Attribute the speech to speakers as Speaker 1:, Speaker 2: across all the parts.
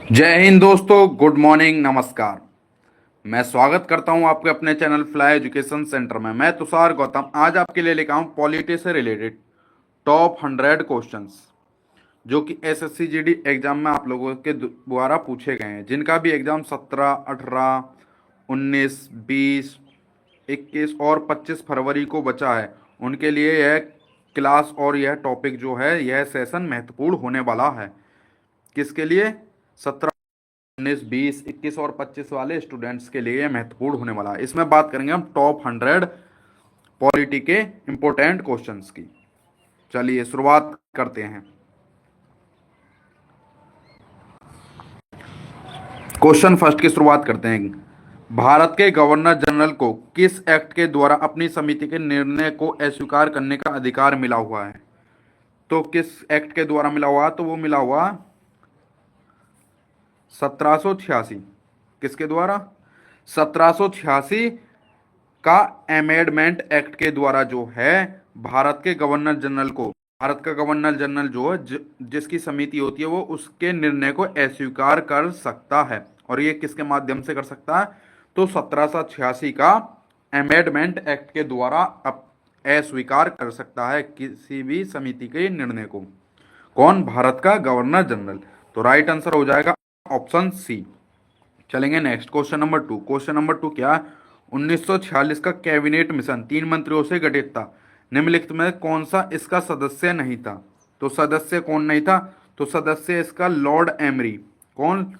Speaker 1: जय हिंद दोस्तों, good morning, नमस्कार। मैं स्वागत करता हूं आपके अपने चैनल फ्लाई एजुकेशन सेंटर में। मैं तुषार गौतम आज आपके लिए लेकर आऊं पॉलिटी से रिलेटेड टॉप 100 क्वेश्चंस जो कि एसएससी जीडी एग्जाम में आप लोगों के द्वारा पूछे गए हैं, जिनका भी एग्जाम 17, 18, 19, 20, 21 और 25 फरवरी को बचा है। उनके लिए यह क्लास और यह टॉपिक जो है, यह सेशन महत्वपूर्ण होने वाला है। किसके लिए? 17, 19, 20, 21 और 25 वाले स्टूडेंट्स के लिए महत्वपूर्ण होने वाला है। इसमें बात करेंगे हम टॉप 100 पॉलिटी के इंपोर्टेंट क्वेश्चंस की। चलिए शुरुआत करते हैं। क्वेश्चन फर्स्ट की शुरुआत करते हैं। भारत के गवर्नर जनरल को किस एक्ट के द्वारा अपनी समिति के निर्णय को अस्वीकार करने का अधिकार मिला हुआ है? तो किस एक्ट के द्वारा मिला हुआ? तो वो मिला हुआ 1786। किसके द्वारा? 1786 का अमेंडमेंट एक्ट के द्वारा जो है भारत के गवर्नर जनरल को, भारत का गवर्नर जनरल जो है जिसकी समिति होती है वो उसके निर्णय को अस्वीकार कर सकता है। और ये किसके माध्यम से कर सकता है? तो 1786 का अमेंडमेंट एक्ट के द्वारा अस्वीकार कर सकता है किसी भी समिति के निर्णय को। कौन? भारत का गवर्नर जनरल। तो राइट आंसर हो जाएगा ऑप्शन सी। चलेंगे next, question number 2। Question number 2 क्या? 1946 का कैबिनेट मिशन 3 मंत्रियों से गठित था। निम्नलिखित में कौन सा इसका सदस्य नहीं था? तो सदस्य कौन नहीं था? तो सदस्य इसका लॉर्ड एमरी। कौन?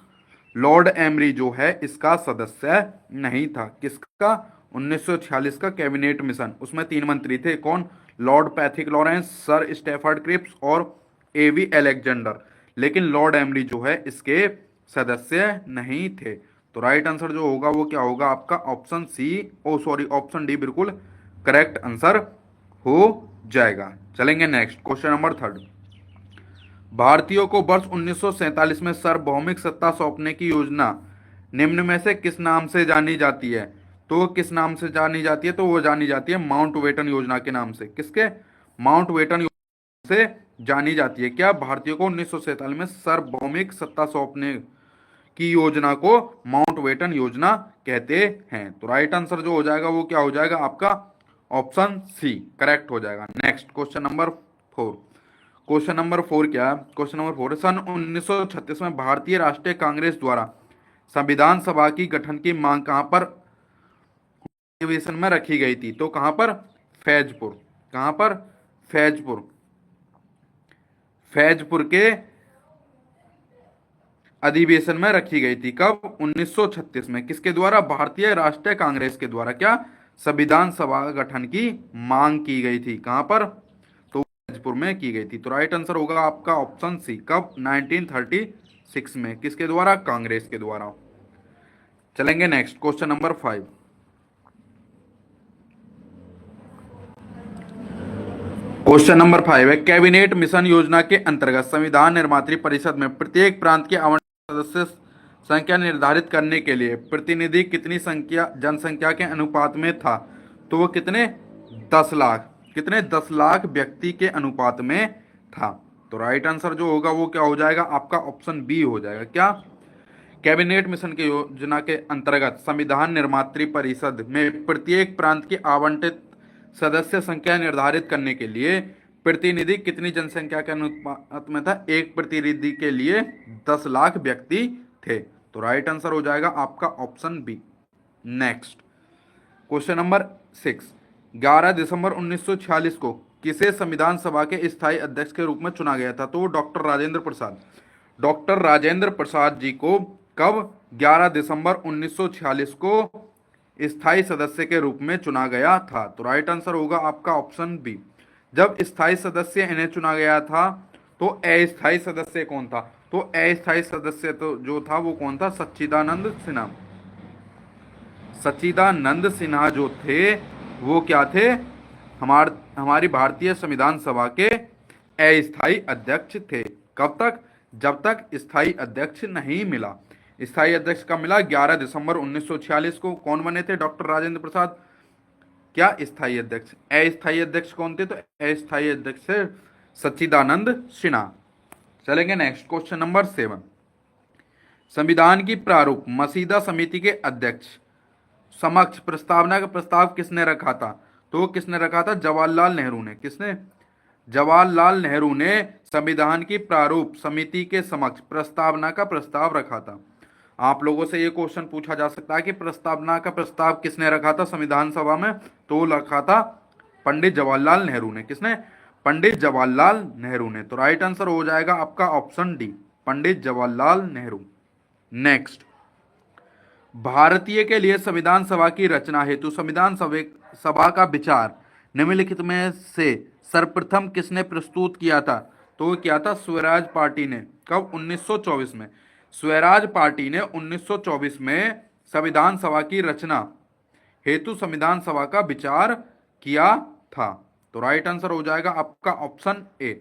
Speaker 1: लॉर्ड एमरी जो है इसका सदस्य नहीं था। किसका? 1946 का कैबिनेट मिशन, उसमें 3 मंत्री थे। कौन? Lord Pethick Lawrence, sir Stafford Cripps और एवी अलेक्जेंडर। लेकिन लॉर्ड एमरी जो है इसके सदस्य नहीं थे। तो राइट आंसर जो होगा वो क्या होगा आपका? ऑप्शन सी, ओ सॉरी ऑप्शन डी बिल्कुल करेक्ट आंसर हो जाएगा। चलेंगे नेक्स्ट, क्वेश्चन नंबर 3। भारतीयों को वर्ष 1947 में सार्वभौमिक सत्ता सौंपने की योजना निम्न में से किस नाम से जानी जाती है? तो किस नाम से जानी जाती है? तो वो जानी जाती है माउंटबेटन योजना के नाम से। किसके? माउंटबेटन से जानी जाती है। क्या? भारतीयों को 1947 में सार्वभौमिक सत्ता सौंपने की योजना को माउंटबेटन योजना कहते हैं। तो राइट आंसर जो हो जाएगा वो क्या हो जाएगा आपका? ऑप्शन सी करेक्ट हो जाएगा। Next, question number 4। Question number 4 क्या? क्वेश्चन नंबर 4, सन 1936 में भारतीय राष्ट्रीय कांग्रेस द्वारा संविधान सभा की गठन की मांग कहां पर अधिवेशन में रखी गई थी? तो कहां पर? फैजपुर। कहां पर? फैजपुर। फैजपुर के अधिवेशन में रखी गई थी। कब? 1936 में। किसके द्वारा? भारतीय राष्ट्रीय कांग्रेस के द्वारा क्या संविधान सभा गठन की मांग की गई थी। कहां पर? तो फैजपुर में की गई थी। तो राइट आंसर होगा आपका ऑप्शन सी। कब? 1936 में। किसके द्वारा? कांग्रेस के द्वारा। चलेंगे next, question number 5। Question number 5 है, कैबिनेट मिशन योजना के अंतर्गत संविधान निर्मात्री परिषद में प्रत्येक प्रांत के आवंटित सदस्य संख्या निर्धारित करने के लिए प्रतिनिधि कितनी संख्या जनसंख्या के अनुपात में था? तो वो कितने? 10 लाख। कितने? 10 लाख व्यक्ति के अनुपात में था। तो राइट आंसर जो होगा वो क्या हो जाएगा आपका? ऑप्शन बी हो जाएगा। क्या? कैबिनेट मिशन के योजना के अंतर्गत संविधान निर्मात्री परिषद में प्रत्येक प्रांत की आवंटित सदस्य संख्या निर्धारित करने के लिए प्रतिनिधि कितनी जनसंख्या के अनुपात में था? एक प्रतिनिधि के लिए 10 लाख व्यक्ति थे। तो राइट आंसर हो जाएगा आपका option B. Next, question number 6। 11 दिसंबर 1946 को किसे संविधान सभा के स्थायी अध्यक्ष के रूप में चुना गया था? तो डॉक्टर राजेंद्र प्रसाद। डॉक्टर राजेंद्र प्रसाद जी को कब? 11 दिसंबर 1946 को स्थायी सदस्य के रूप में चुना गया था। तो राइट आंसर होगा आपका ऑप्शन बी। जब स्थायी सदस्य इन्हें चुना गया था तो अस्थायी सदस्य कौन था? तो अस्थायी सदस्य तो जो था वो कौन था? सच्चिदानंद सिन्हा। सच्चिदानंद सिन्हा जो थे वो क्या थे? हमारी भारतीय संविधान सभा के अस्थायी अध्यक्ष थे। कब तक? जब तक स्थायी अध्यक्ष नहीं मिला। स्थायी अध्यक्ष कब मिला? 11 दिसंबर 1946 को। कौन बने थे? डॉक्टर राजेंद्र प्रसाद। क्या? स्थायी अध्यक्ष। अस्थायी अध्यक्ष कौन थे? तो अस्थायी अध्यक्ष थे सच्चिदानंद सिन्हा। चलेंगे नेक्स्ट, क्वेश्चन नंबर 7। संविधान की प्रारूप मसीदा समिति के अध्यक्ष समक्ष प्रस्तावना का प्रस्ताव किसने रखा था? तो किसने रखा था? जवाहरलाल नेहरू ने। किसने? जवाहरलाल नेहरू ने संविधान की प्रारूप समिति के समक्ष प्रस्तावना का प्रस्ताव रखा था। आप लोगों से ये क्वेश्चन पूछा जा सकता है कि प्रस्तावना का प्रस्ताव किसने रखा था संविधान सभा में? तो रखा था पंडित जवाहरलाल नेहरू ने। किसने? पंडित जवाहरलाल नेहरू ने। तो राइट आंसर हो जाएगा आपका option D, Pandit Jawaharlal Nehru. Next, भारतीय के लिए संविधान सभा की रचना हेतु संविधान सभा का विचार निम्नलिखित में से सर्वप्रथम किसने प्रस्तुत किया था? तो किया था स्वराज पार्टी ने। कब? 1924 में। स्वराज पार्टी ने 1924 में संविधान सभा की रचना हेतु संविधान सभा का विचार किया था। तो राइट आंसर हो जाएगा आपका ऑप्शन ए,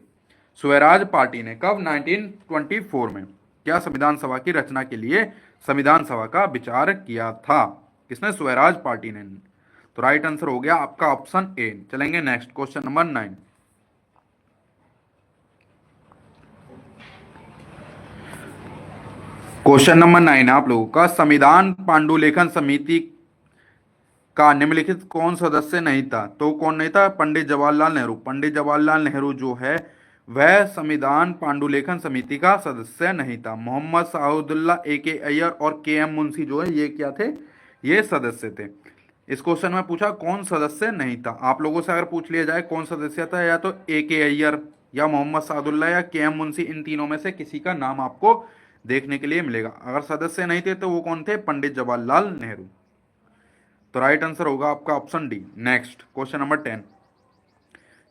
Speaker 1: स्वराज पार्टी ने। कब? 1924 में क्या संविधान सभा की रचना के लिए संविधान सभा का विचार किया था? किसने? स्वराज पार्टी ने। तो राइट आंसर हो गया आपका ऑप्शन ए। चलेंगे next, question number 9। Question number 9 आप लोगों का, संविधान पांडुलेखन समिति का निम्नलिखित कौन सदस्य नहीं था? तो कौन नहीं था? पंडित जवाहरलाल नेहरू। पंडित जवाहरलाल नेहरू जो है वह संविधान पांडुलेखन समिति का सदस्य नहीं था। मोहम्मद साउदुल्ला, A.K. अय्यर और K.M. मुंशी जो है ये क्या थे? ये सदस्य थे। इस क्वेश्चन में पूछा कौन सदस्य नहीं था। आप लोगों से अगर पूछ लिया जाए कौन सदस्य था, या तो A.K. अय्यर या मोहम्मद साउदुल्ला या K.M. मुंशी, इन तीनों में से किसी का नाम आपको देखने के लिए मिलेगा। अगर सदस्य नहीं थे तो वो कौन थे? पंडित जवाहरलाल नेहरू। तो राइट आंसर होगा आपका option D. Next, question number 10,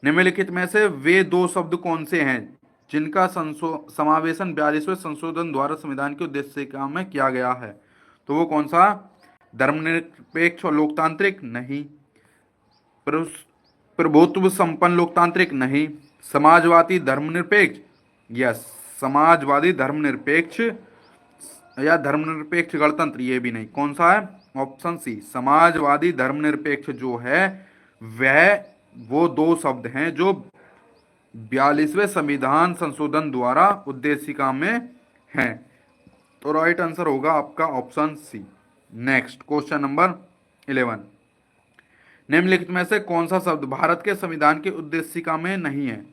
Speaker 1: निम्नलिखित में से वे दो शब्द कौन से हैं जिनका समावेशन 42वें संशोधन द्वारा संविधान के उद्देशिका में किया गया है? तो वो कौन सा? धर्मनिरपेक्ष और लोकतांत्रिक? नहीं। प्रभुत्व संपन्न लोकतांत्रिक? नहीं। समाजवादी धर्मनिरपेक्ष? यस, समाजवादी धर्मनिरपेक्ष या धर्मनिरपेक्ष गणतंत्र? ये भी नहीं। कौन सा है? ऑप्शन सी, समाजवादी धर्मनिरपेक्ष जो है वह वो दो शब्द हैं जो 42वें संविधान संशोधन द्वारा उद्देशिका में हैं। तो राइट आंसर होगा आपका option C. Next, question number 11, निम्नलिखित में से कौन सा शब्द भारत के संविधान की उद्देशिका में नहीं है?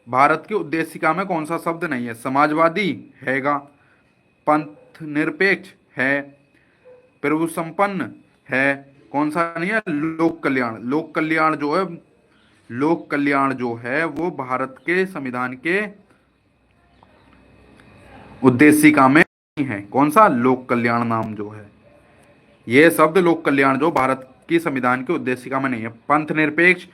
Speaker 1: भारत की उद्देशिका में कौन सा शब्द नहीं है? समाजवादी हैगा, पंथ निरपेक्ष है, प्रभु संपन्न है, कौन सा नहीं है? लोक कल्याण। लोक कल्याण जो है वो भारत के संविधान के उद्देशिका में नहीं है। कौन सा? लोक कल्याण नाम जो है, ये शब्द लोक कल्याण जो भारत की संविधान के उद्देशिका में नहीं है। पंथ निरपेक्ष,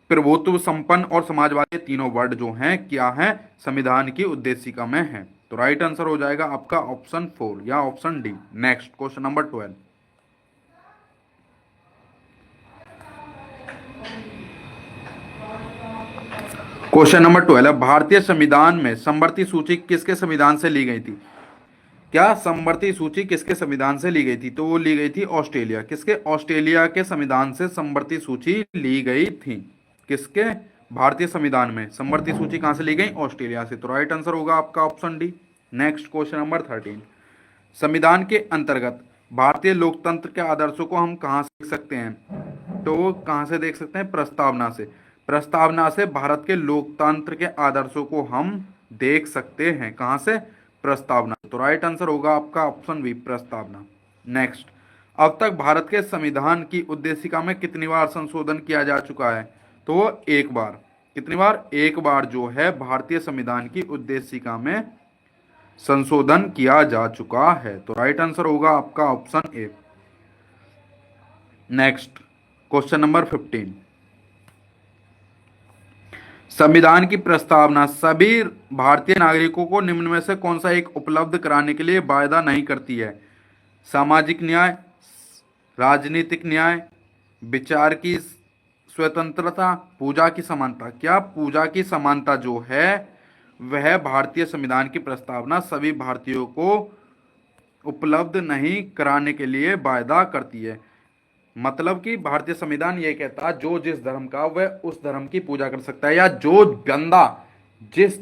Speaker 1: प्रभुत्व संपन्न और समाजवादी तीनों वर्ड जो हैं क्या हैं? संविधान की उद्देशिका में हैं। तो राइट आंसर हो जाएगा आपका ऑप्शन 4 या option D. Next, question number 12, question number 12, भारतीय संविधान में समवर्ती सूची किसके संविधान से ली गई थी? क्या समवर्ती सूची किसके संविधान से ली गई थी? तो वो ली गई थी ऑस्ट्रेलिया। किसके? ऑस्ट्रेलिया के संविधान से समवर्ती सूची ली गई थी। किसके? भारतीय संविधान में समवर्ती सूची कहां से ली गई? ऑस्ट्रेलिया से। तो राइट आंसर होगा आपका option D. Next, question number 13, संविधान के अंतर्गत भारतीय लोकतंत्र के आदर्शों को हम कहां से देख सकते हैं? तो कहां से देख सकते हैं? प्रस्तावना से। प्रस्तावना से भारत के लोकतंत्र के आदर्शों को हम देख सकते हैं। कहां से? प्रस्तावना। तो राइट आंसर होगा आपका ऑप्शन बी, प्रस्तावना। नेक्स्ट, अब तक भारत के संविधान की उद्देशिका में कितनी बार संशोधन किया जा चुका है? तो एक बार। कितनी बार? एक बार जो है भारतीय संविधान की उद्देशिका में संशोधन किया जा चुका है। तो राइट आंसर होगा आपका option A. Next, question number 15, संविधान की प्रस्तावना सभी भारतीय नागरिकों को निम्न में से कौन सा एक उपलब्ध कराने के लिए वायदा नहीं करती है? सामाजिक न्याय, राजनीतिक न्याय, विचार की स्वतंत्रता, पूजा की समानता। क्या? पूजा की समानता जो है वह भारतीय संविधान की प्रस्तावना सभी भारतीयों को उपलब्ध नहीं कराने के लिए वायदा करती है। मतलब कि भारतीय संविधान ये कहता है जो जिस धर्म का वह उस धर्म की पूजा कर सकता है, या जो बंदा जिस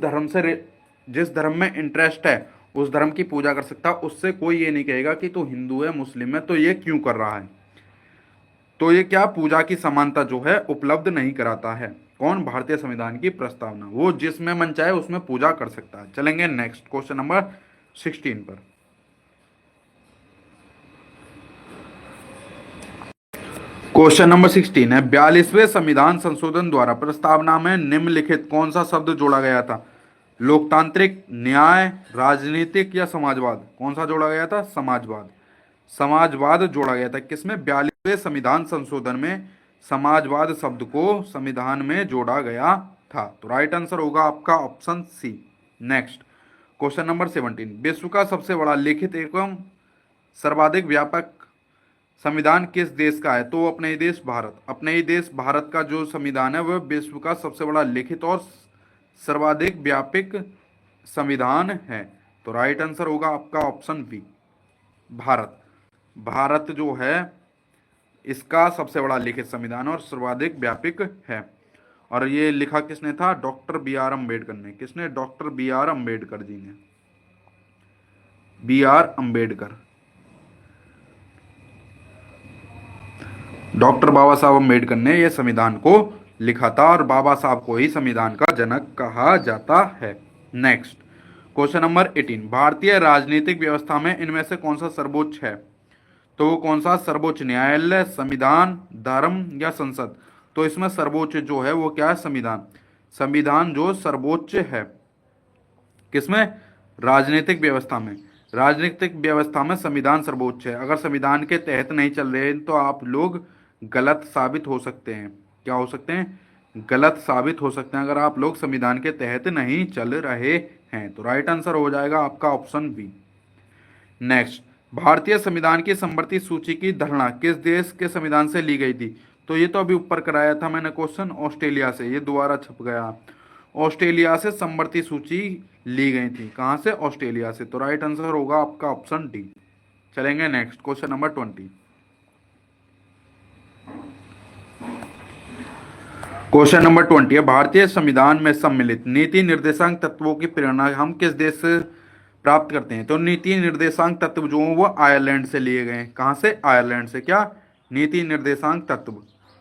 Speaker 1: धर्म में इंटरेस्ट है उस धर्म की पूजा कर सकता है, उससे कोई ये नहीं कहेगा कि तू हिंदू है मुस्लिम है तो ये क्यों कर रहा है। तो ये क्या पूजा की समानता जो है उपलब्ध नहीं कराता है। कौन? भारतीय संविधान की प्रस्तावना। वो जिसमें मन चाहे उसमें पूजा कर सकता है। चलेंगे नेक्स्ट क्वेश्चन नंबर 16 पर। क्वेश्चन नंबर 16 है, 42वें संविधान संशोधन द्वारा प्रस्तावना में निम्नलिखित कौन सा शब्द जोड़ा गया था? लोकतांत्रिक, न्याय, राजनीतिक या समाजवाद? कौन सा जोड़ा गया था? समाजवाद। समाजवाद जोड़ा गया था। किसमें? 42वें संविधान संशोधन में समाजवाद शब्द को संविधान में जोड़ा गया था। तो राइट आंसर होगा आपका option C. Next question number 17, विश्व का सबसे बड़ा लिखित एवं सर्वाधिक व्यापक संविधान किस देश का है? तो अपने ही देश भारत। अपने ही देश भारत का जो संविधान है वह विश्व का सबसे बड़ा लिखित और सर्वाधिक व्यापक संविधान है। तो राइट आंसर होगा आपका ऑप्शन बी, भारत। भारत जो है इसका सबसे बड़ा लिखित संविधान और सर्वाधिक व्यापक है। और ये लिखा किसने था? डॉक्टर बी आर अम्बेडकर ने। किसने? Doctor B are Ambedkar ji ने। बी आर अम्बेडकर, डॉक्टर बाबा साहब अम्बेडकर ने यह संविधान को लिखा था और बाबा साहब को ही संविधान का जनक कहा जाता है। नेक्स्ट क्वेश्चन नंबर 18, भारतीय राजनीतिक व्यवस्था में इनमें से कौन सा सर्वोच्च है? तो वो कौन सा? सर्वोच्च न्यायालय, संविधान, धर्म या संसद? तो इसमें सर्वोच्च जो है वो क्या है? संविधान। संविधान जो सर्वोच्च है। किसमें? राजनीतिक व्यवस्था में। राजनीतिक व्यवस्था में संविधान सर्वोच्च है। अगर संविधान के तहत नहीं चल रहे हैं तो आप लोग गलत साबित हो सकते हैं। क्या हो सकते हैं? गलत साबित हो सकते हैं अगर आप लोग संविधान के तहत नहीं चल रहे हैं। तो राइट आंसर हो जाएगा आपका ऑप्शन बी। नेक्स्ट, भारतीय संविधान की समवर्ती सूची की धारणा किस देश के संविधान से ली गई थी? तो ये तो अभी ऊपर कराया था मैंने क्वेश्चन, ऑस्ट्रेलिया से। ये दोबारा छप गया। ऑस्ट्रेलिया से समवर्ती सूची ली गई थी। कहां से? ऑस्ट्रेलिया से। तो राइट आंसर होगा आपका ऑप्शन डी। चलेंगे next question number 20। Question number 20 है, भारतीय संविधान में सम्मिलित नीति निर्देशांक तत्वों की प्रेरणा हम किस देश से प्राप्त करते हैं? तो नीति निर्देशांक तत्व जो वो आयरलैंड से लिए गए हैं। कहां से? आयरलैंड से। क्या? नीति निर्देशांक तत्व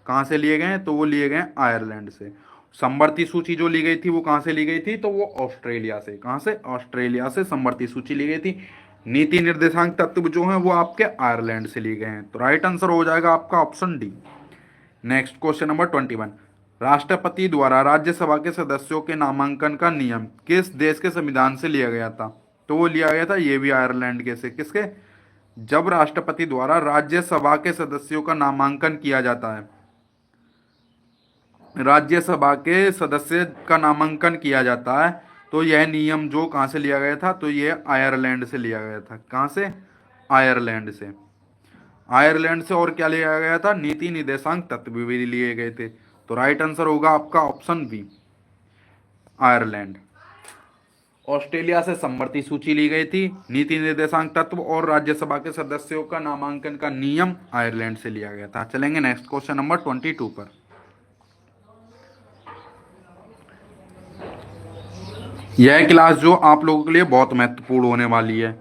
Speaker 1: कहां से लिए गए हैं? तो वो लिए गए आयरलैंड से। समवर्ती सूची जो ली गई थी वो कहां से ली गई थी? तो वो ऑस्ट्रेलिया से। कहां से? ऑस्ट्रेलिया से समवर्ती सूची ली गई थी। नीति निर्देशांक तत्व जो है वो आपके आयरलैंड से लिए गए हैं। तो राइट आंसर हो जाएगा आपका option D. Next question number 21, राष्ट्रपति द्वारा राज्यसभा के सदस्यों के नामांकन का नियम किस देश के संविधान से लिया गया था? तो वो लिया गया था ये भी आयरलैंड के से। किसके? जब राष्ट्रपति द्वारा राज्यसभा के सदस्यों का नामांकन किया जाता है, राज्यसभा के सदस्य का नामांकन किया जाता है, तो यह नियम जो कहां से लिया गया था? तो यह आयरलैंड से लिया गया था। कहां से? आयरलैंड से। आयरलैंड से। और क्या लिया गया था? नीति निर्देशांक तत्व भी लिए गए थे। तो राइट आंसर होगा आपका ऑप्शन बी, आयरलैंड। ऑस्ट्रेलिया से समवर्ती सूची ली गई थी, नीति निर्देशांक तत्व और राज्यसभा के सदस्यों का नामांकन का नियम आयरलैंड से लिया गया था। चलेंगे नेक्स्ट क्वेश्चन नंबर 22 पर। यह क्लास जो आप लोगों के लिए बहुत महत्वपूर्ण होने वाली है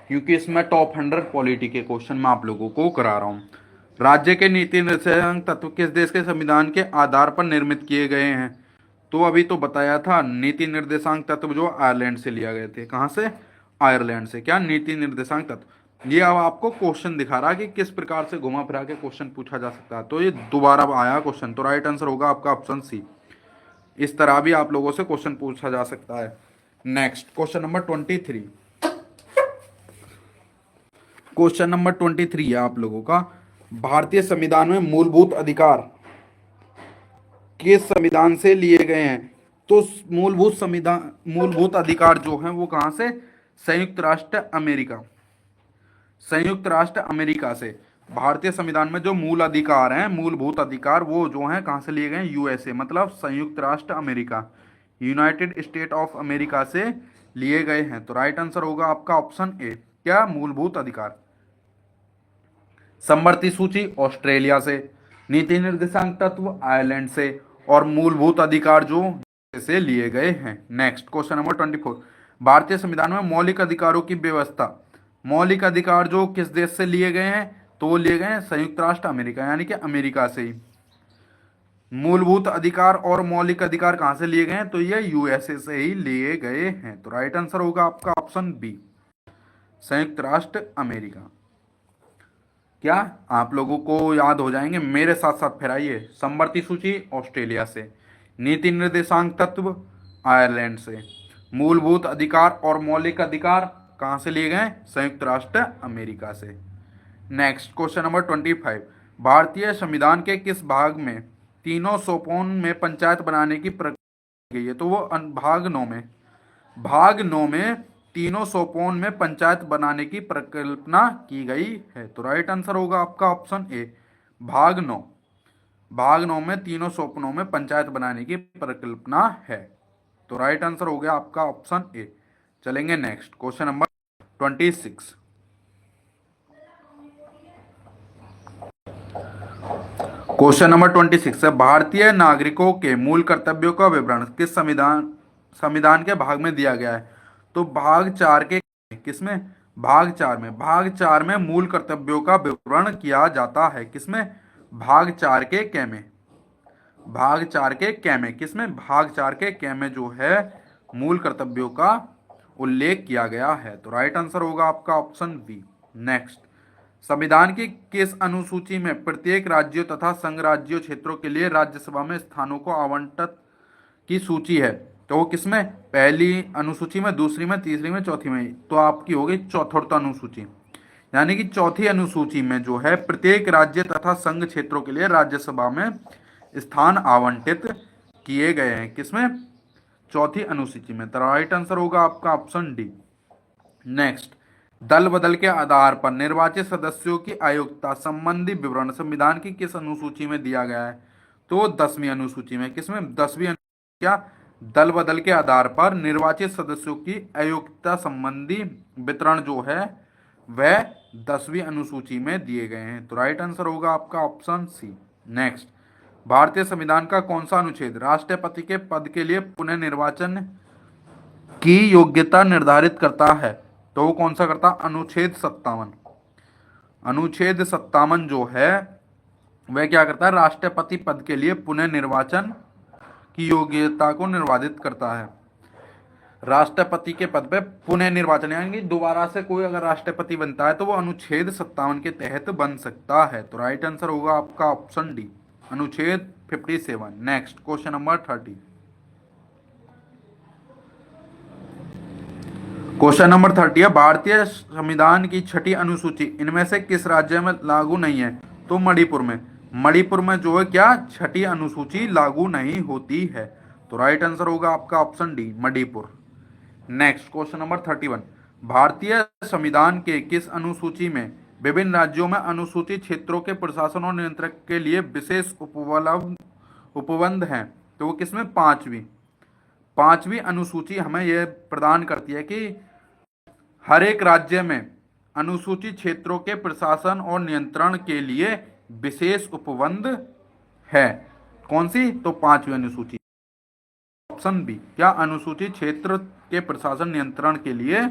Speaker 1: क्योंकि इसमें टॉप 100 पॉलिटी के क्वेश्चन मैं आप लोगों को करा रहा हूँ। राज्य के नीति निर्देशांक तत्व किस देश के संविधान के आधार पर निर्मित किए गए हैं? तो अभी तो बताया था, नीति निर्देशांक तत्व जो आयरलैंड से लिया गए थे। कहां से? आयरलैंड से। क्या? नीति निर्देशांक तत्व। ये अब आपको क्वेश्चन दिखा रहा कि किस प्रकार से घुमा फिरा के क्वेश्चन पूछा जा सकता है। तो ये दोबारा आया क्वेश्चन। तो राइट आंसर होगा आपका ऑप्शन सी। इस तरह भी आप लोगों से क्वेश्चन पूछा जा सकता है। Next question number 23। Question number 23 है आप लोगों का, भारतीय संविधान में मूलभूत अधिकार किस संविधान से लिए गए हैं? तो मूलभूत अधिकार जो हैं वो कहां से? संयुक्त राष्ट्र अमेरिका। संयुक्त राष्ट्र अमेरिका से। भारतीय संविधान में जो मूल अधिकार हैं, मूलभूत अधिकार, वो जो हैं कहां से लिए गए? यूएसए, मतलब संयुक्त राष्ट्र America, United state of America से लिए गए हैं। तो राइट आंसर होगा आपका ऑप्शन ए। क्या? मूलभूत अधिकार। समवर्ती सूची ऑस्ट्रेलिया से, नीति निर्देशांक तत्व आयरलैंड से और मूलभूत अधिकार जो से लिए गए हैं। नेक्स्ट क्वेश्चन नंबर 24, भारतीय संविधान में मौलिक अधिकारों की व्यवस्था, मौलिक अधिकार जो किस देश से लिए गए हैं, तो वो लिए गए हैं संयुक्त राष्ट्र अमेरिका, यानी कि अमेरिका से ही। मूलभूत अधिकार और मौलिक अधिकार कहां से लिए गए हैं, तो ये यूएसए से ही लिए गए हैं। तो राइट आंसर होगा आपका ऑप्शन बी, संयुक्त राष्ट्र अमेरिका। क्या आप लोगों को याद हो जाएंगे, मेरे साथ साथ फिर आइए। समवर्ती सूची ऑस्ट्रेलिया से, नीति निर्देशांक तत्व आयरलैंड से, मूलभूत अधिकार और मौलिक अधिकार कहां से लिए गए, संयुक्त राष्ट्र अमेरिका से। नेक्स्ट क्वेश्चन नंबर 25, भारतीय संविधान के किस भाग में तीनों सोपोन में पंचायत बनाने की प्रक्रिया गई है, तो वो भाग 9 में, भाग 9 में तीनों सोपोन में पंचायत बनाने की परिकल्पना की गई है। तो राइट आंसर होगा आपका ऑप्शन ए, भाग 9, भाग 9 में तीनों सोपनों में पंचायत बनाने की परिकल्पना है। तो राइट आंसर हो गया आपका ऑप्शन ए। चलेंगे next question number 26। Question number 26 है, भारतीय नागरिकों के मूल कर्तव्यों का विवरण किस संविधान के भाग में दिया गया है, तो भाग 4 के किसमें, भाग 4 में, भाग 4 में मूल कर्तव्यों का विवरण किया जाता है। किसमें, भाग 4 के कै में, भाग 4 के कै में, किसमें, भाग 4 के कै में जो है मूल कर्तव्यों का उल्लेख किया गया है। तो राइट आंसर होगा आपका ऑप्शन बी। नेक्स्ट, संविधान की किस अनुसूची में प्रत्येक राज्यों तथा संघ राज्यों क्षेत्रों के लिए राज्यसभा में स्थानों को आवंटित की सूची है, तो वो किसमें, पहली अनुसूची में, दूसरी में, तीसरी में, चौथी में, तो आपकी होगी चौथी अनुसूची, यानी कि चौथी अनुसूची में जो है प्रत्येक राज्य तथा संघ क्षेत्रों के लिए राज्यसभा में स्थान आवंटित किए गए हैं। किसमें, चौथी अनुसूची में। तो राइट आंसर होगा आपका ऑप्शन डी। नेक्स्ट, दल बदल के आधार पर निर्वाचित सदस्यों की अयोग्यता संबंधी विवरण संविधान की किस अनुसूची में दिया गया है, तो 10वीं अनुसूची में। किसमें, 10वीं, क्या, दल बदल के आधार पर निर्वाचित सदस्यों की अयोग्यता संबंधी वितरण जो है वह 10वीं अनुसूची में दिए गए हैं। तो राइट आंसर होगा आपका ऑप्शन सी। नेक्स्ट, भारतीय संविधान का कौन सा अनुच्छेद राष्ट्रपति के पद के लिए पुनः निर्वाचन की योग्यता निर्धारित करता है, तो वो कौन सा करता, अनुच्छेद 57। अनुच्छेद 57 जो है वह क्या करता है, राष्ट्रपति पद के लिए पुनः निर्वाचन की योग्यता को निर्धारित करता है। राष्ट्रपति के पद पे पुनः निर्वाचन, यानी कि दोबारा से कोई अगर राष्ट्रपति बनता है तो वो अनुच्छेद 57 के तहत बन सकता है। तो राइट आंसर होगा आपका ऑप्शन डी, अनुच्छेद 57। Next question number 30। Question number 30 है, भारतीय संविधान की छठी अनुसूची इनमें से किस राज्य में लागू नहीं है, तो मणिपुर में। मणिपुर में जो है क्या, छठी अनुसूची लागू नहीं होती है। तो राइट आंसर होगा आपका option D, Manipur. Next question number 31, भारतीय संविधान के किस अनुसूची में विभिन्न राज्यों में अनुसूचित क्षेत्रों के प्रशासन और नियंत्रण के लिए विशेष उपबंध हैं, तो वो किसमें, पांचवी अनुसूची हमें यह प्रदान करती है कि हर एक राज्य में अनुसूचित क्षेत्रों के प्रशासन और नियंत्रण के लिए विशेष उपबंध है। कौन सी, तो 5वीं अनुसूची, ऑप्शन बी, क्या, अनुसूचित क्षेत्र के प्रशासन नियंत्रण के लिए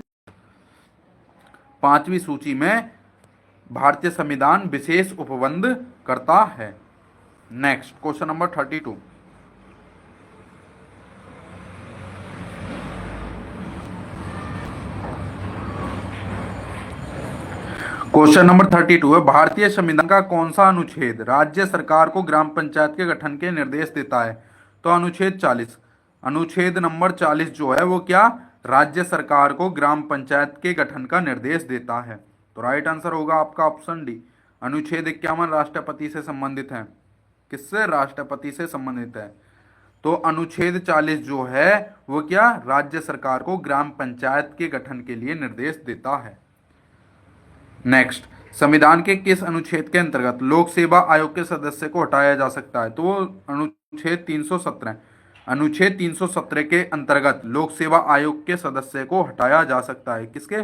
Speaker 1: 5वीं सूची में भारतीय संविधान विशेष उपबंध करता है। Next question number 32, question number 32 है, भारतीय संविधान का कौन सा अनुच्छेद राज्य सरकार को ग्राम पंचायत के गठन के निर्देश देता है, तो अनुच्छेद 40। अनुच्छेद नंबर 40 जो है वो क्या, राज्य सरकार को ग्राम पंचायत के गठन का निर्देश देता है। तो राइट आंसर होगा आपका ऑप्शन डी, अनुच्छेद 51 राष्ट्रपति से संबंधित है। किससे, राष्ट्रपति से संबंधित है। तो अनुच्छेद 40 जो है वो क्या, राज्य सरकार को ग्राम पंचायत के गठन के लिए निर्देश देता है। नेक्स्ट, संविधान के किस अनुच्छेद के अंतर्गत लोक सेवा आयोग के सदस्य को हटाया जा सकता है, तो वो अनुच्छेद 317। अनुच्छेद 317 के अंतर्गत लोक सेवा आयोग के सदस्य को हटाया जा सकता है। किसके,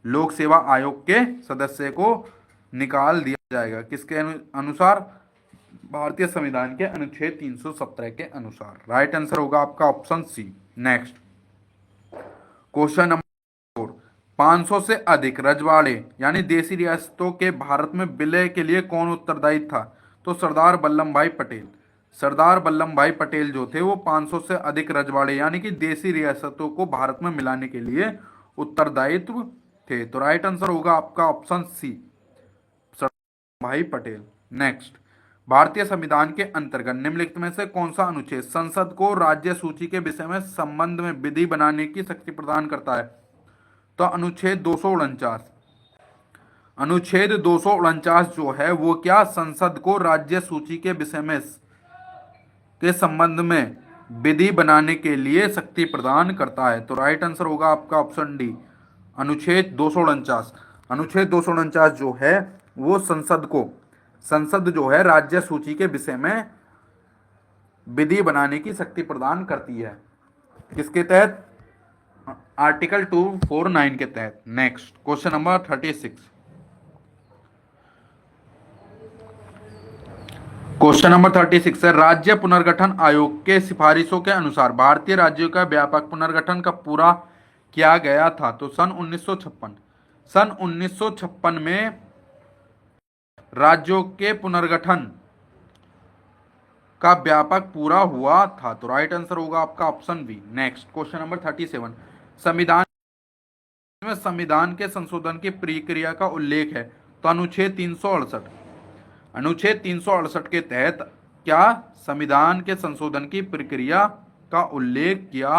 Speaker 1: लोक सेवा आयोग के सदस्य को निकाल दिया जाएगा। किसके अनुसार, भारतीय संविधान के अनुच्छेद 317 के अनुसार। राइट आंसर होगा आपका option C. Next question number 500 से अधिक रजवाड़े यानी देसी रियासतों के भारत में विलय के लिए कौन उत्तरदायी था? तो सरदार वल्लभ भाई पटेल। सरदार वल्लभ भाई पटेल जो थे वो 500 से अधिक रजवाड़े यानी कि देसी रियासतों को भारत में मिलाने के लिए उत्तरदायित्व थे। तो राइट आंसर होगा आपका ऑप्शन सी, सरदार भाई पटेल। नेक्स्ट, भारतीय संविधान के अंतर्गत निम्नलिखित में से कौन सा अनुच्छेद संसद को राज्य सूची के विषय में संबंध में विधि बनाने की शक्ति प्रदान करता है? तो अनुच्छेद 249। अनुच्छेद 249 जो है वो क्या संसद को राज्य सूची के विषय में के संबंध में विधि बनाने के लिए शक्ति प्रदान करता है। तो राइट आंसर होगा आपका ऑप्शन डी, अनुच्छेद 249। अनुच्छेद 249 जो है वो संसद जो है राज्य सूची के विषय में विधि बनाने की शक्ति प्रदान करती है। किसके तहत? आर्टिकल 249 के तहत। Next, question number 36। Question number 36 है, राज्य पुनर्गठन आयोग के सिफारिशों के अनुसार भारतीय राज्यों का व्यापक पुनर्गठन कब पूरा किया गया था? तो सन 1956। सन 1956 में राज्यों के पुनर्गठन का व्यापक पूरा हुआ था। तो राइट आंसर होगा आपका option B. Next, question number 37, संविधान में संविधान के संशोधन की प्रक्रिया का उल्लेख है? तो अनुच्छेद 368। अनुच्छेद 368 के तहत क्या संविधान के संशोधन की प्रक्रिया का उल्लेख किया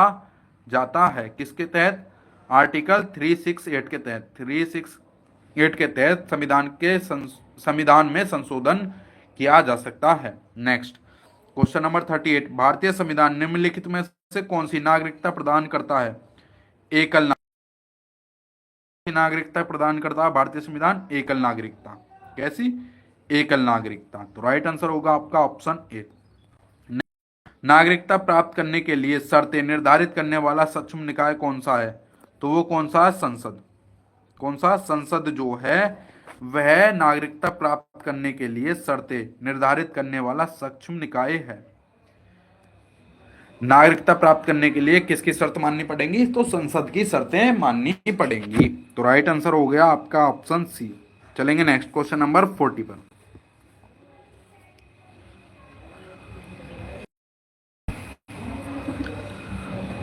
Speaker 1: जाता है? किसके तहत? आर्टिकल 368 के तहत। 368 के तहत संविधान में संशोधन किया जा सकता है। नेक्स्ट, क्वेश्चन नंबर 38, भारतीय संविधान निम्नलिखित में से कौन सी नागरिकता प्रदान करता है? एकल नागरिकता प्रदान करता है भारतीय संविधान? एकल नागरिकता। कैसी? एकल नागरिकता। तो राइट आंसर होगा आपका ऑप्शन ए। नागरिकता प्राप्त करने के लिए शर्तें निर्धारित करने वाला सक्षम निकाय कौन सा है? तो वो कौन सा है? संसद। कौन सा? संसद जो है वह नागरिकता प्राप्त करने के लिए शर्तें निर्धारित करने वाला सक्षम निकाय है। नागरिकता प्राप्त करने के लिए किसकी शर्त माननी पड़ेगी? तो संसद की शर्तें माननी पड़ेंगी। तो राइट आंसर हो गया आपका ऑप्शन सी। चलेंगे नेक्स्ट, क्वेश्चन नंबर 40 पर।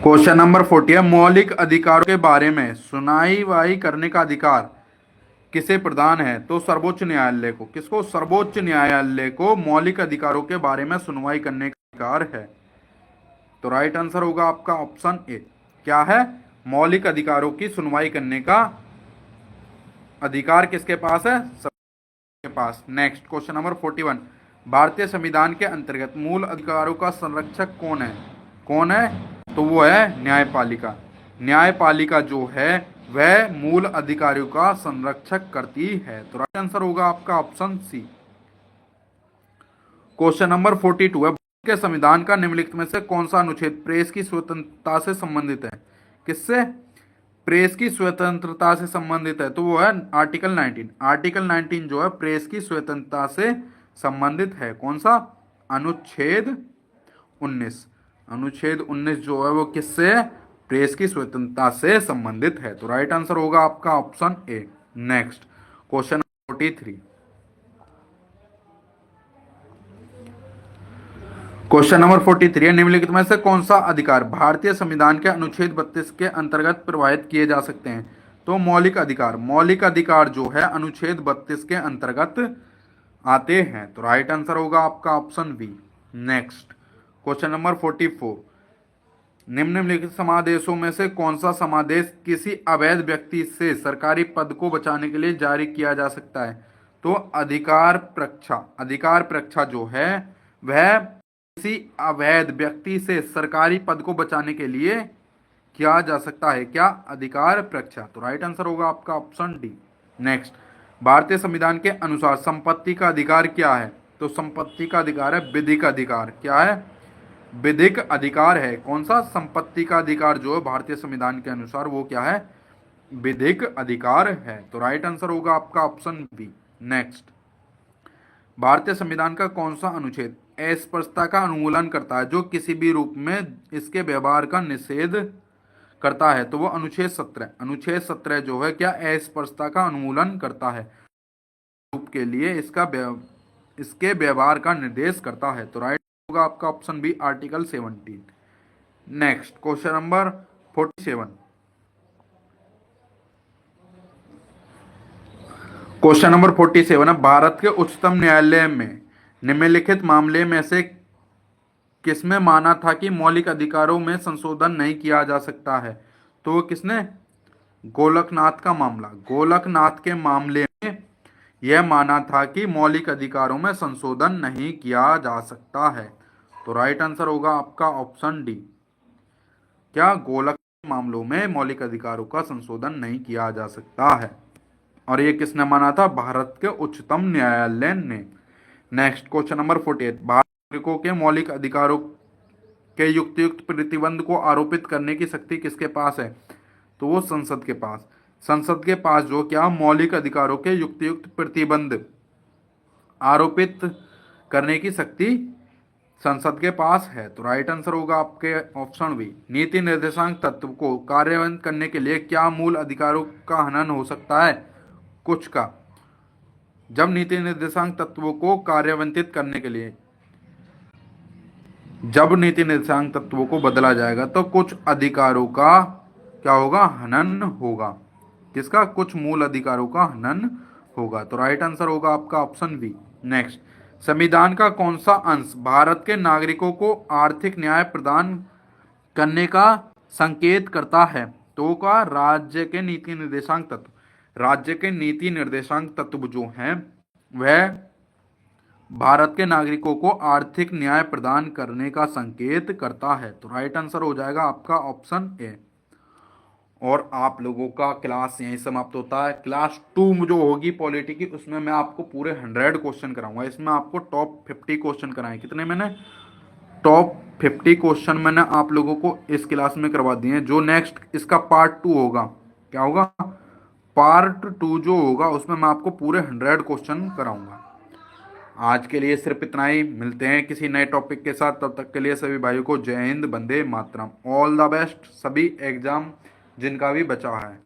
Speaker 1: क्वेश्चन नंबर 40 है, मौलिक अधिकारों के बारे में सुनवाई करने का अधिकार किसे प्रदान है? तो सर्वोच्च न्यायालय को। किसको? सर्वोच्च न्यायालय को मौलिक अधिकारों के बारे में सुनवाई करने का अधिकार है। तो राइट आंसर होगा आपका ऑप्शन ए। क्या है? मौलिक अधिकारों की सुनवाई करने का अधिकार किसके पास है? सबके पास। नेक्स्ट, क्वेश्चन नंबर 41, भारतीय संविधान के अंतर्गत मूल अधिकारों का संरक्षक कौन है? कौन है? तो वो है न्यायपालिका। न्यायपालिका जो है वह मूल अधिकारियों का संरक्षक करती है। तो राइट आंसर होगा आपका ऑप्शन सी। क्वेश्चन नंबर 42 है, भारत के संविधान का निम्नलिखित में से कौन सा अनुच्छेद प्रेस की स्वतंत्रता से संबंधित है? किससे? प्रेस की स्वतंत्रता से संबंधित है। तो वो है आर्टिकल 19। आर्टिकल 19 जो है प्रेस की स्वतंत्रता से संबंधित है। कौन सा? अनुच्छेद 19। अनुच्छेद 19 जो है वो किससे? प्रेस की स्वतंत्रता से संबंधित है। तो राइट आंसर होगा आपका option A. Next, question 43। Question number 43 है, निम्नलिखित में से कौन सा अधिकार भारतीय संविधान के अनुच्छेद 32 के अंतर्गत प्रवाहित किए जा सकते हैं? तो मौलिक अधिकार। मौलिक अधिकार जो है अनुच्छेद 32 के अंतर्गत आते हैं। तो राइट आंसर होगा आपका option B. Next, question number 44, निम्नलिखित समादेशों में से कौन सा समादेश किसी अवैध व्यक्ति से सरकारी पद को बचाने के लिए जारी किया जा सकता है? तो अधिकार परीक्षा। अधिकार परीक्षा जो है वह किसी अवैध व्यक्ति से सरकारी पद को बचाने के लिए किया जा सकता है। क्या? अधिकार परीक्षा। तो राइट आंसर होगा आपका ऑप्शन डी। नेक्स्ट, भारतीय संविधान के अनुसार संपत्ति का अधिकार क्या है? तो संपत्ति का अधिकार है विधिक अधिकार। क्या है? विधिक अधिकार है। कौन सा? संपत्ति का अधिकार जो है भारतीय संविधान के अनुसार वो क्या है? विधिक अधिकार है। तो राइट आंसर होगा आपका ऑप्शन बी। नेक्स्ट, भारतीय संविधान का कौन सा अनुच्छेद अस्पृश्यता का उन्मूलन करता है जो किसी भी रूप में इसके व्यवहार का निषेध करता है? तो वो अनुच्छेद 17। अनुच्छेद 17 जो है क्या अस्पृश्यता का उन्मूलन करता है, रूप के लिए इसके व्यवहार का निर्देश करता है। तो राइट होगा आपका option B article 17। Next question number 47। Question number 47 है, भारत के उच्चतम न्यायालय में निम्नलिखित मामले में से किसमें माना था कि मौलिक अधिकारों में संशोधन नहीं किया जा सकता है? तो वो किसने? गोलकनाथ का मामला। गोलकनाथ के मामले में यह माना था कि मौलिक अधिकारों में संशोधन नहीं किया जा सकता है। तो राइट आंसर होगा आपका ऑप्शन डी। क्या गोलक मामलों में मौलिक अधिकारों का संशोधन नहीं किया जा सकता है, और ये किसने माना था? भारत के उच्चतम न्यायालय ने। Next question number 48। भारत नागरिकों के मौलिक अधिकारों के युक्तियुक्त प्रतिबंध को आरोपित करने की शक्ति किसके पास है? तो वो संसद के पास। संसद के पास जो क्या मौलिक अधिकारों के युक्तियुक्त प्रतिबंध आरोपित करने की शक्ति संसद के पास है। तो राइट आंसर होगा आपके ऑप्शन बी। नीति निर्देशांक तत्व को कार्यान्वित करने के लिए क्या मूल अधिकारों का हनन हो सकता है? कुछ का। जब नीति निर्देशांक तत्वों को कार्यान्वित करने के लिए, जब नीति निर्देशांक तत्वों को बदला जाएगा तो कुछ अधिकारों का क्या होगा? हनन होगा। किसका? कुछ मूल अधिकारों का हनन होगा। तो राइट आंसर होगा आपका ऑप्शन बी। नेक्स्ट, संविधान का कौन सा अंश भारत के नागरिकों को आर्थिक न्याय प्रदान करने का संकेत करता है? तो का राज्य के नीति निर्देशांक तत्व। राज्य के नीति निर्देशांक तत्व जो हैं वह भारत के नागरिकों को आर्थिक न्याय प्रदान करने का संकेत करता है। तो राइट आंसर हो जाएगा आपका ऑप्शन ए। और आप लोगों का क्लास यहीं समाप्त होता है। क्लास 2 जो होगी पॉलिटी की, उसमें मैं आपको पूरे 100 क्वेश्चन कराऊंगा। इसमें आपको टॉप 50 क्वेश्चन कराए। कितने मैंने? टॉप 50 क्वेश्चन मैंने आप लोगों को इस क्लास में करवा दिए हैं। जो नेक्स्ट इसका पार्ट 2 होगा, क्या होगा? पार्ट 2 जो होगा उसमें मैं आपको पूरे 100 क्वेश्चन कराऊंगा। आज के लिए सिर्फ इतना ही। मिलते हैं किसी नए टॉपिक के साथ। तब तक के लिए सभी भाइयों को जय Hind, Vande Mataram. All the best सभी एग्जाम जिनका भी बचा है।